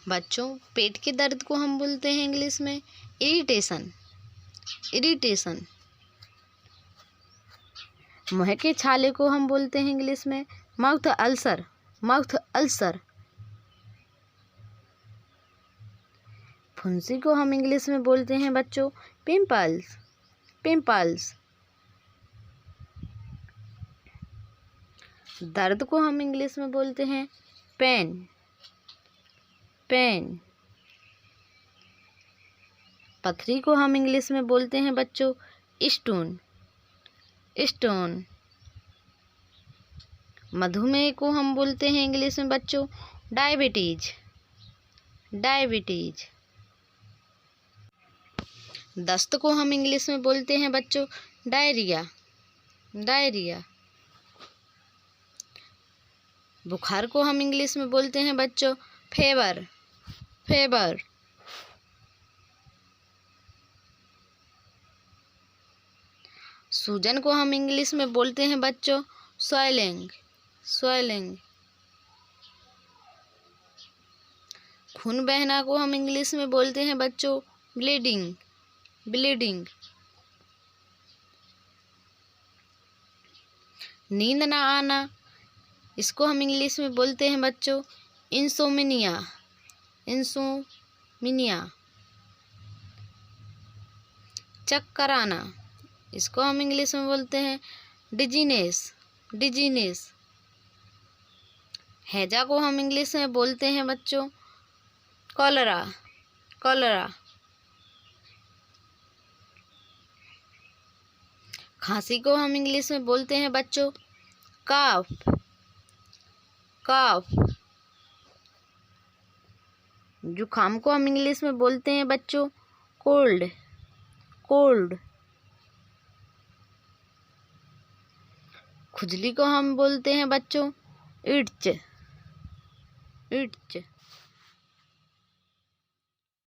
बच्चों, पेट के दर्द को हम बोलते हैं इंग्लिश में इरिटेशन, इरिटेशन। मुंह के छाले को हम बोलते हैं इंग्लिश में माउथ अल्सर, माउथ अल्सर। फुंसी को हम इंग्लिश में बोलते हैं बच्चों पिंपल्स, पिंपल्स। दर्द को हम इंग्लिश में बोलते हैं पेन, पेन। पथरी को हम इंग्लिश में बोलते हैं बच्चों स्टोन, स्टोन। मधुमेह को हम बोलते हैं इंग्लिश में बच्चों डायबिटीज, डायबिटीज। दस्त को हम इंग्लिश में बोलते हैं बच्चों डायरिया, डायरिया। बुखार को हम इंग्लिश में बोलते हैं बच्चों फेवर, फेवर। सूजन को हम इंग्लिश में बोलते हैं बच्चों स्वेलिंग, स्वेलिंग। खून बहना को हम इंग्लिश में बोलते हैं बच्चों ब्लीडिंग, ब्लीडिंग। नींद ना आना, इसको हम इंग्लिश में बोलते हैं बच्चों इंसोमिनिया, इंसोमिनिया। चक्कर आना, इसको हम इंग्लिश में बोलते हैं डिजीनेस, डिजीनेस। हैजा को हम इंग्लिश में बोलते हैं बच्चों कॉलरा, कॉलरा। खांसी को हम इंग्लिश में बोलते हैं बच्चों काफ, काफ। जुकाम को हम इंग्लिश में बोलते हैं बच्चों कोल्ड, कोल्ड। खुजली को हम बोलते हैं बच्चों इट्च, इट्च।